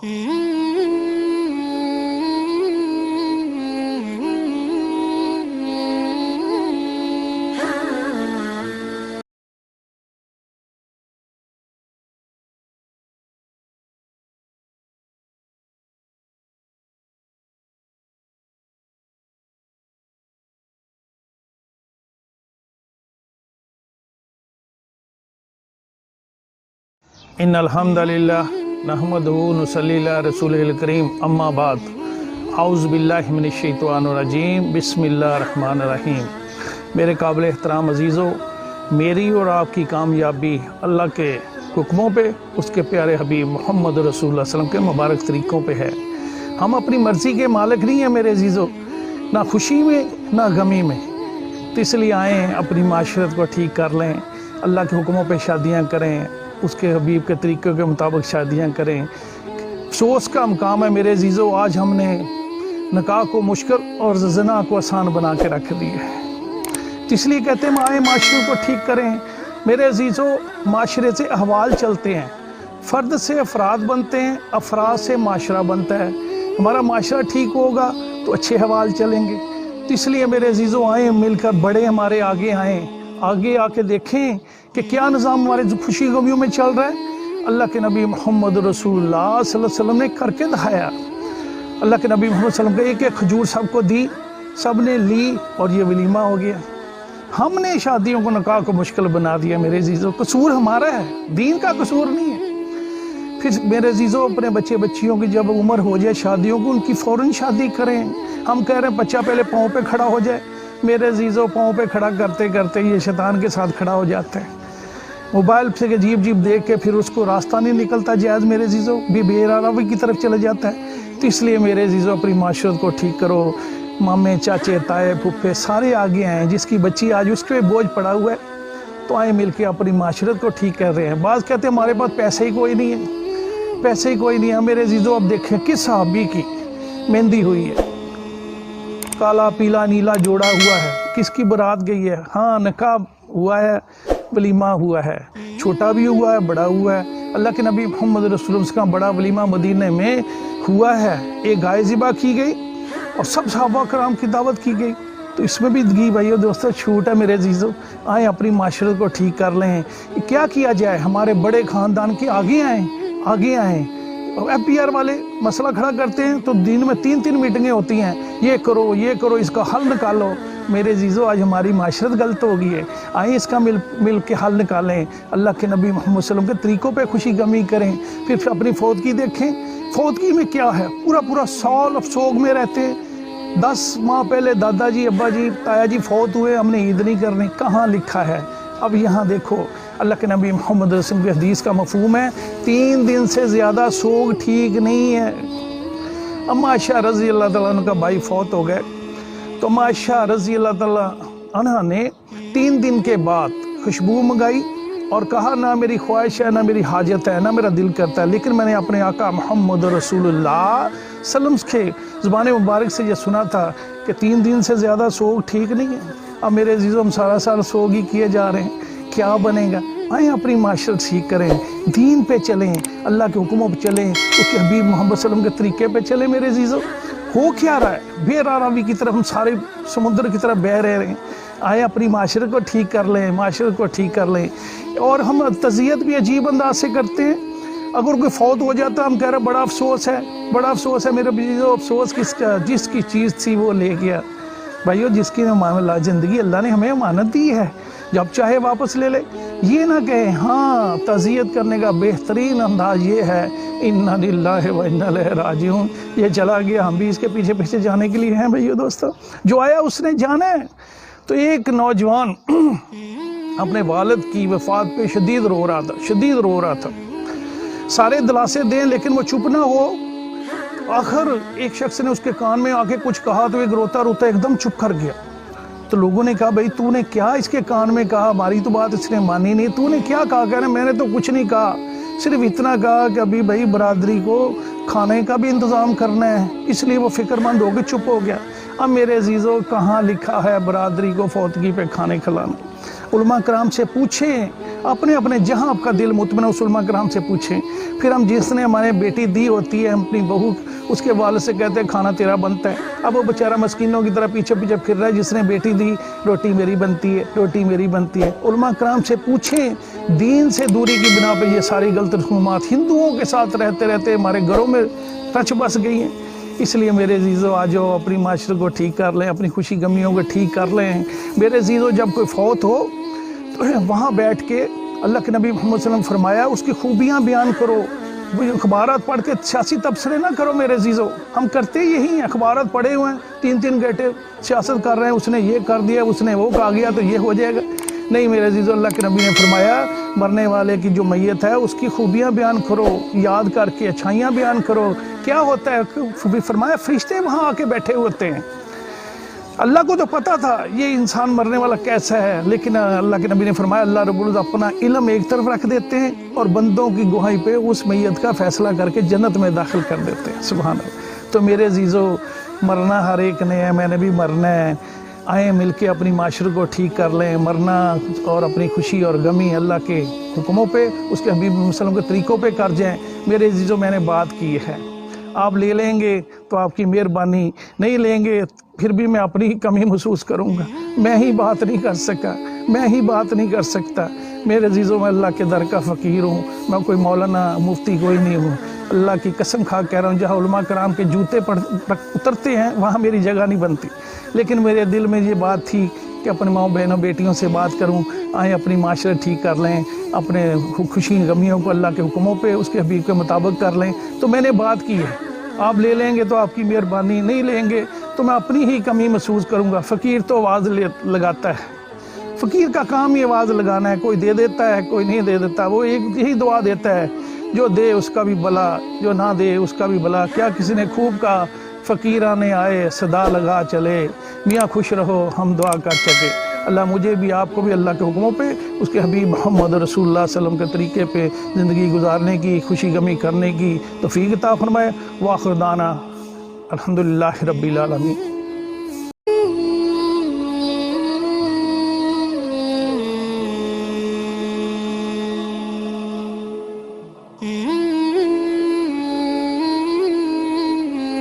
ان الحمدللہ نحمدہ نصلی علی رسولہ کریم اما بعد اعوذ باللہ من الشیطان الرجیم بسم اللہ الرحمن الرحیم۔ میرے قابل احترام عزیزوں، میری اور آپ کی کامیابی اللہ کے حکموں پہ، اس کے پیارے حبیب محمد رسول اللہ صلی اللہ علیہ وسلم کے مبارک طریقوں پہ ہے۔ ہم اپنی مرضی کے مالک نہیں ہیں میرے عزیزوں، نہ خوشی میں نہ غمی میں، تو اس لیے آئیں اپنی معاشرت کو ٹھیک کر لیں، اللہ کے حکموں پہ شادیاں کریں، اس کے حبیب کے طریقوں کے مطابق شادیاں کریں۔ افسوس کا مقام ہے میرے عزیزوں، آج ہم نے نکاح کو مشکل اور زنا کو آسان بنا کے رکھ دی ہے، اس لیے کہتے ہیں آئیں معاشرے کو ٹھیک کریں۔ میرے عزیزوں، معاشرے سے احوال چلتے ہیں، فرد سے افراد بنتے ہیں، افراد سے معاشرہ بنتا ہے۔ ہمارا معاشرہ ٹھیک ہوگا تو اچھے احوال چلیں گے، تو اس لیے میرے عزیزوں آئیں مل کر، بڑے ہمارے آگے آئیں، آگے آ کے دیکھیں کہ کیا نظام ہمارے خوشی غمیوں میں چل رہا ہے۔ اللہ کے نبی محمد رسول اللہ صلی اللہ علیہ وسلم نے کر کے دکھایا۔ اللہ کے نبی محمد صلی اللہ علیہ وسلم کے ایک کھجور سب کو دی، سب نے لی اور یہ ولیمہ ہو گیا۔ ہم نے شادیوں کو، نکاح کو مشکل بنا دیا میرے عزیزوں، قصور ہمارا ہے، دین کا قصور نہیں ہے۔ پھر میرے عزیزوں، اپنے بچے بچیوں کی جب عمر ہو جائے شادیوں کو، ان کی فوراً شادی کریں۔ ہم کہہ رہے ہیں بچہ پہلے پاؤں پہ کھڑا ہو جائے، میرے عزیزوں پاؤں پہ کھڑا کرتے کرتے یہ شیطان کے ساتھ کھڑا ہو جاتا ہے، موبائل سے عجیب دیکھ کے پھر اس کو راستہ نہیں نکلتا جائز میرے عزیزوں، بے ارادگی کی طرف چلے جاتا ہے۔ تو اس لیے میرے عزیزوں اپنی معاشرت کو ٹھیک کرو، مامے چاچے تائے پھپھے سارے آگے آئیں، جس کی بچی آج اس کے بوجھ پڑا ہوا ہے تو آئیں مل کے اپنی معاشرت کو ٹھیک کر رہے ہیں۔ بعض کہتے ہیں ہمارے پاس پیسے ہی کوئی نہیں ہے، پیسے ہی کوئی نہیں ہے۔ میرے عزیزوں اب دیکھیں کس صحابی کی مہندی ہوئی ہے، کالا پیلا نیلا جوڑا ہوا ہے، کس کی برات گئی ہے، ہاں نکاح ہوا ہے، ولیمہ ہوا ہے، چھوٹا بھی ہوا ہے، بڑا ہوا ہے۔ اللہ کے نبی محمد رسول اللہ کا بڑا ولیمہ مدینہ میں ہوا ہے، ایک گائے ذبح کی گئی اور سب صحابہ کرام کی دعوت کی گئی، تو اس میں بھی گی بھائیو دوستو چھوٹ ہے میرے عزیزوں۔ آئیں اپنی معاشرت کو ٹھیک کر لیں، کیا کیا جائے، ہمارے بڑے خاندان کے آگے آئیں، آگے آئیں۔ ایف پی آر والے مسئلہ کھڑا کرتے ہیں تو دن میں 3 میٹنگیں ہوتی ہیں، یہ کرو اس کا حل نکالو۔ میرے عزیزوں آج ہماری معاشرت غلط ہو گئی ہے، آئیں اس کا مل کے حل نکالیں، اللہ کے نبی محمد صلی اللہ علیہ وسلم کے طریقوں پہ خوشی غمی کریں۔ پھر اپنی فوتگی دیکھیں، فوتگی میں کیا ہے، پورا سال افسوگ میں رہتے ہیں۔ 10 ماہ پہلے دادا جی ابا جی تایا جی فوت ہوئے، ہم نے عید نہیں کرنی، کہاں لکھا ہے؟ اب یہاں دیکھو اللہ کے نبی محمد رسول اللہ کی حدیث کا مفہوم ہے 3 دن سے زیادہ سوگ ٹھیک نہیں ہے۔ اما عائشہ رضی اللہ تعالیٰ عنہ کا بھائی فوت ہو گئے تو اما عائشہ رضی اللہ تعالیٰ عنہ نے 3 دن کے بعد خوشبو منگائی اور کہا نہ میری خواہش ہے، نہ میری حاجت ہے، نہ میرا دل کرتا ہے، لیکن میں نے اپنے آقا محمد رسول اللہ صلی اللہ علیہ وسلم کے زبان مبارک سے یہ سنا تھا کہ 3 دن سے زیادہ سوگ ٹھیک نہیں ہے۔ اب میرے عزیزوں ہم سارا سال سوگ ہی کیے جا رہے ہیں، کیا بنے گا؟ آئیں اپنی معاشرت ٹھیک کریں، دین پہ چلیں، اللہ کے حکموں پہ چلیں، اس کے حبیب محمد صلی اللہ علیہ وسلم کے طریقے پہ چلیں۔ میرے عزیزوں ہو کیا رہا ہے، بے راوی کی طرف ہم سارے سمندر کی طرف بہہ رہے ہیں۔ آئیں اپنی معاشرت کو ٹھیک کر لیں، معاشرت کو ٹھیک کر لیں۔ اور ہم تعزیت بھی عجیب انداز سے کرتے ہیں، اگر کوئی فوت ہو جاتا ہم کہہ رہے ہیں بڑا افسوس ہے، بڑا افسوس ہے۔ میرے عزیزوں افسوس کس کا؟ جس کی چیز تھی وہ لے گیا۔ بھائیو جس کی زندگی اللہ نے ہمیں امانت دی ہے، جب چاہے واپس لے لے۔ یہ نہ کہیں ہاں تعزیت کرنے کا بہترین انداز یہ ہے انا للہ و انا الیہ راجعون، یہ چلا گیا ہم بھی اس کے پیچھے جانے کے لیے ہیں۔ بھائیو دوستو جو آیا اس نے جانا ہے۔ تو ایک نوجوان اپنے والد کی وفات پہ شدید رو رہا تھا، سارے دلاسے دیں لیکن وہ چپ نہ ہو۔ آخر ایک شخص نے اس کے کان میں آ کے کچھ کہا تو ایک روتا ایک دم چپ کر گیا۔ تو لوگوں نے کہا بھائی تو نے کیا اس کے کان میں کہا، ہماری تو بات اس نے مانی نہیں، تو نے کیا کہا؟ کہہ رہے میں نے تو کچھ نہیں کہا، صرف اتنا کہا کہ ابھی بھائی برادری کو کھانے کا بھی انتظام کرنا ہے، اس لیے وہ فکر مند ہو کے چپ ہو گیا۔ اب میرے عزیزوں کہاں لکھا ہے برادری کو فوتگی پہ کھانے کھلانا؟ علماء کرام سے پوچھیں، اپنے اپنے جہاں آپ کا دل مطمئن اس علماء کرام سے پوچھیں۔ پھر ہم جس نے ہمارے بیٹی دی ہوتی ہے اپنی بہو، اس کے والد سے کہتے ہیں کھانا تیرا بنتا ہے، اب وہ بیچارہ مسکینوں کی طرح پیچھے پیچھے پھر رہا ہے، جس نے بیٹی دی روٹی میری بنتی ہے، روٹی میری بنتی ہے۔ علماء کرام سے پوچھیں، دین سے دوری کی بنا پہ یہ ساری غلط رسومات ہندوؤں کے ساتھ رہتے رہتے ہمارے گھروں میں رچ بس گئی ہیں۔ اس لیے میرے عزیزو آ جاؤ، اپنی معاشرے کو ٹھیک کر لیں، اپنی خوشی غمیوں کو ٹھیک کر لیں۔ میرے عزیزو جب کوئی فوت ہو تو وہاں بیٹھ کے اللہ کے نبی محمد صلی اللہ علیہ وسلم فرمایا اس کی خوبیاں بیان کرو، اخبارات پڑھ کے سیاسی تبصرے نہ کرو۔ میرے عزیزو ہم کرتے یہی ہیں، اخبارات پڑھے ہوئے ہیں، 3 گھنٹے سیاست کر رہے ہیں، اس نے یہ کر دیا، اس نے وہ کہا گیا تو یہ ہو جائے گا۔ نہیں میرے عزیزو، اللہ کے نبی نے فرمایا مرنے والے کی جو میت ہے اس کی خوبیاں بیان کرو، یاد کر کے اچھائیاں بیان کرو۔ کیا ہوتا ہے فرمایا فرشتے وہاں آ کے بیٹھے ہوتے ہیں۔ اللہ کو تو پتا تھا یہ انسان مرنے والا کیسا ہے، لیکن اللہ کے نبی نے فرمایا اللہ رب العزت اپنا علم ایک طرف رکھ دیتے ہیں اور بندوں کی گواہی پہ اس میت کا فیصلہ کر کے جنت میں داخل کر دیتے ہیں۔ سبحان اللہ۔ تو میرے عزیزو مرنا ہر ایک نے ہے، میں نے بھی مرنا ہے۔ آئیں مل کے اپنی معاشرے کو ٹھیک کر لیں، مرنا اور اپنی خوشی اور غمی اللہ کے حکموں پہ، اس کے حبیب صلی اللہ علیہ وسلم کے طریقوں پہ کر جائیں۔ میرے عزیزو میں نے بات کی ہے، آپ لے لیں گے تو آپ کی مہربانی، نہیں لیں گے پھر بھی میں اپنی ہی کمی محسوس کروں گا۔ میں ہی بات نہیں کر سکا، میں ہی بات نہیں کر سکتا۔ میرے عزیزوں میں اللہ کے در کا فقیر ہوں، میں کوئی مولانا مفتی کوئی نہیں ہوں۔ اللہ کی قسم کھا کہہ رہا ہوں، جہاں علماء کرام کے جوتے اترتے ہیں وہاں میری جگہ نہیں بنتی، لیکن میرے دل میں یہ بات تھی کہ اپنے ماؤں بہنوں بیٹیوں سے بات کروں، آئیں اپنی معاشرے ٹھیک کر لیں، اپنے خوشی غمیوں کو اللہ کے حکموں پہ اس کے حبیب کے مطابق کر لیں۔ تو میں نے بات کی ہے، آپ لے لیں گے تو آپ کی مہربانی، نہیں لیں گے تو میں اپنی ہی کمی محسوس کروں گا۔ فقیر تو آواز لگاتا ہے، فقیر کا کام ہی آواز لگانا ہے، کوئی دے دیتا ہے کوئی نہیں دے دیتا، وہ ایک یہی دعا دیتا ہے، جو دے اس کا بھی بلا، جو نہ دے اس کا بھی بلا۔ کیا کسی نے خوب کہا، فقیرانے آئے صدا لگا چلے، میاں خوش رہو ہم دعا کر چکے۔ اللہ مجھے بھی آپ کو بھی اللہ کے حکموں پہ اس کے حبیب محمد رسول اللہ صلی اللہ علیہ وسلم کے طریقے پہ زندگی گزارنے کی، خوشی غمی کرنے کی توفیق عطا فرمائے۔ وآخر دعوانا الحمدللہ رب العالمین۔